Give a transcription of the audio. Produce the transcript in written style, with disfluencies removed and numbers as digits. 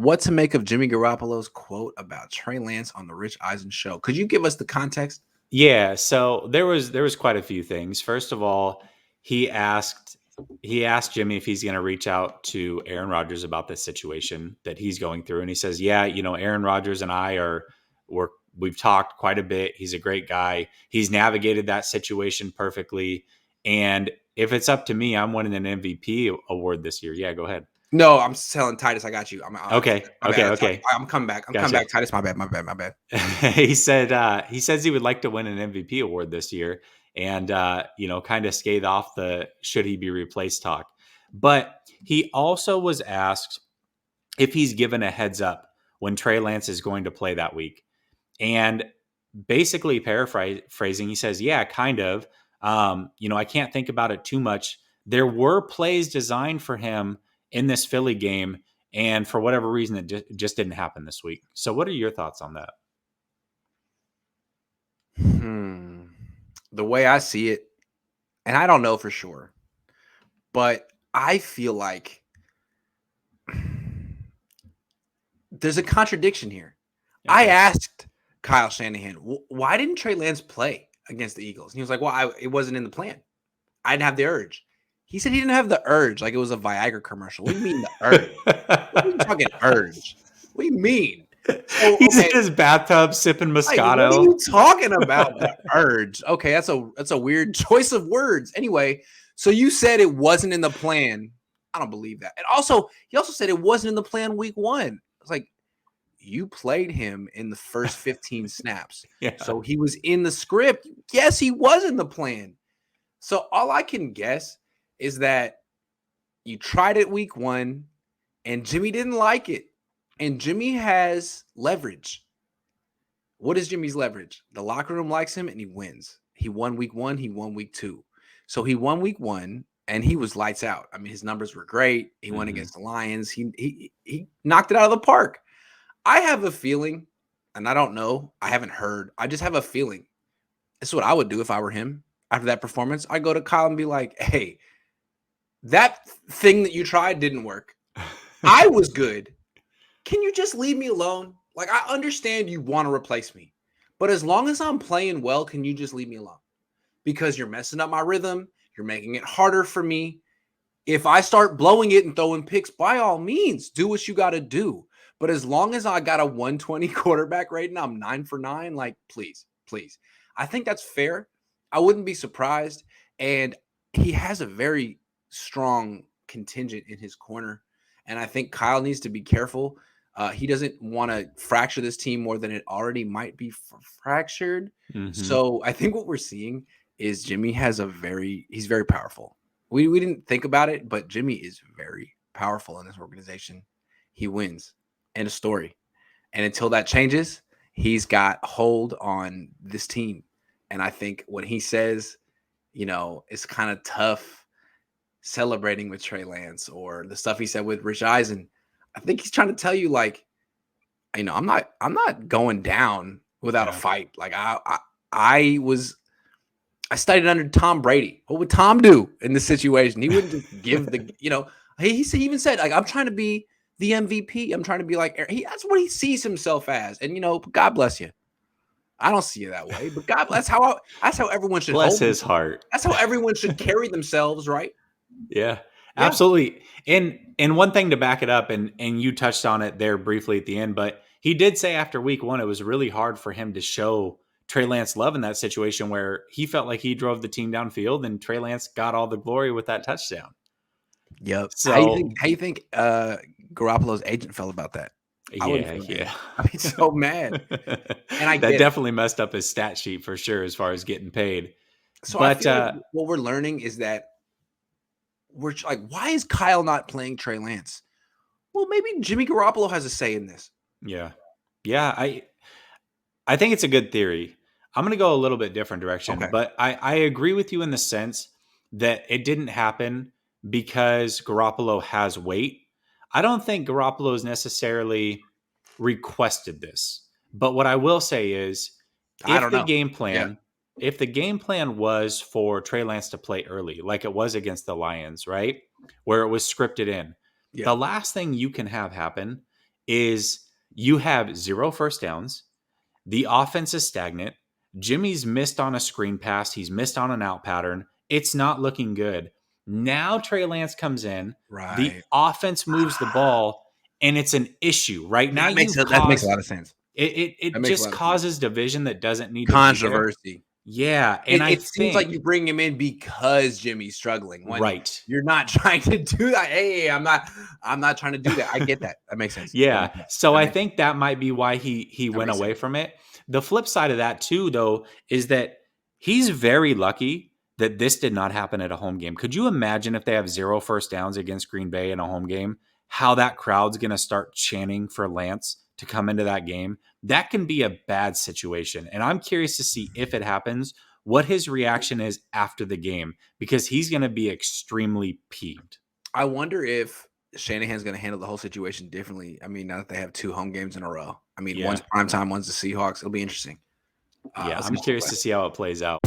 what to make of Jimmy Garoppolo's quote about Trey Lance on the Rich Eisen show. Could you give us the context? Yeah, so there was quite a few things. First of all, he asked he asked Jimmy if he's going to reach out to Aaron Rodgers about this situation that he's going through, and he says, "Yeah, Aaron Rodgers and I we've talked quite a bit. He's a great guy. He's navigated that situation perfectly, and if it's up to me, I'm winning an MVP award this year." Yeah, go ahead. No, I'm telling Titus. I got you. Okay, My okay, bad. okay, I'm coming back. I'm coming gotcha. back. Titus, my bad. My bad. My bad. He says he would like to win an MVP award this year, and kind of scathe off the should he be replaced talk. But he also was asked if he's given a heads up when Trey Lance is going to play that week, and basically paraphrasing, he says, "Yeah, kind of. I can't think about it too much. There were plays designed for him in this Philly game." And for whatever reason, it just didn't happen this week. So what are your thoughts on that? The way I see it, and I don't know for sure, but I feel like there's a contradiction here. Okay. I asked Kyle Shanahan, why didn't Trey Lance play against the Eagles? And he was like, well, it wasn't in the plan. I didn't have the urge. He said he didn't have the urge, like it was a Viagra commercial. What do you mean the urge? What are you talking urge? What do you mean? So, he's in his bathtub sipping Moscato. Like, what are you talking about? The urge? Okay, that's a weird choice of words. Anyway, so you said it wasn't in the plan. I don't believe that. And also, he also said it wasn't in the plan week 1. It's like, you played him in the first 15 snaps. Yeah. So he was in the script. Yes, he was in the plan. So all I can guess is that you tried it week 1 and Jimmy didn't like it. And Jimmy has leverage. What is Jimmy's leverage? The locker room likes him and he wins. He won week 1. He won week 2. So he won week 1 and he was lights out. I mean, his numbers were great. He won against the Lions. He knocked it out of the park. I have a feeling, and I don't know, I haven't heard. I just have a feeling. This is what I would do if I were him after that performance. I'd go to Kyle and be like, hey, that thing that you tried didn't work. I was good. Can you just leave me alone? Like, I understand you want to replace me, but as long as I'm playing well, can you just leave me alone? Because you're messing up my rhythm. You're making it harder for me. If I start blowing it and throwing picks, by all means, do what you got to do. But as long as I got a 120 quarterback rating, I'm 9 for 9. Like, please. I think that's fair. I wouldn't be surprised. And he has a very strong contingent in his corner. And I think Kyle needs to be careful. He doesn't want to fracture this team more than it already might be fractured. So I think what we're seeing is Jimmy has he's very powerful. We didn't think about it, but Jimmy is very powerful in this organization. He wins. End of story. And until that changes, he's got hold on this team. And I think when he says, it's kind of tough celebrating with Trey Lance or the stuff he said with Rich Eisen, I think he's trying to tell you, like, I'm not going down without a fight. Like I studied under Tom Brady. What would Tom do in this situation? He wouldn't just give he even said, like, I'm trying to be the MVP. I'm trying to be like, that's what he sees himself as. And, God bless you. I don't see it that way, but God bless that's how everyone should bless his heart. That's how everyone should carry themselves, right? Yeah, absolutely. And one thing to back it up, and you touched on it there briefly at the end, but he did say after week 1, it was really hard for him to show Trey Lance love in that situation where he felt like he drove the team downfield and Trey Lance got all the glory with that touchdown. Yep. So how you think Garoppolo's agent felt about that? Yeah. I'd be so mad. And that definitely messed up his stat sheet for sure as far as getting paid. So I feel like what we're learning is that we're like, why is Kyle not playing Trey Lance? Well, maybe Jimmy Garoppolo has a say in this. Yeah. I think it's a good theory. I'm going to go a little bit different direction, but I agree with you in the sense that it didn't happen because Garoppolo has weight. I don't think Garoppolo has necessarily requested this, but what I will say is if the game plan was for Trey Lance to play early, like it was against the Lions, right? Where it was scripted in, the last thing you can have happen is you have 0 first downs. The offense is stagnant. Jimmy's missed on a screen pass. He's missed on an out pattern. It's not looking good. Now Trey Lance comes in. The Right. offense moves the ball, and it's an issue. Right now, That makes you've a caused lot of sense. it That makes a just lot of sense. causes division that doesn't need to be there. Controversy. Yeah, and It I it seems like you think bring him in because Jimmy's struggling when right. you're not trying to do that. Hey, I'm not trying to do that. I get that. That makes sense. That Yeah. makes sense. So That I makes think that might be why he that went makes away sense. from it. The flip side of that too, though, is that he's very lucky that this did not happen at a home game. Could you imagine if they have 0 first downs against Green Bay in a home game, how that crowd's going to start chanting for Lance to come into that game? That can be a bad situation. And I'm curious to see if it happens, what his reaction is after the game, because he's going to be extremely peeved. I wonder if Shanahan's going to handle the whole situation differently. I mean, now that they have 2 home games in a row. I mean, Yeah. one's primetime, one's the Seahawks. It'll be interesting. Yeah. Let's I'm get to the curious to question. see how it plays out.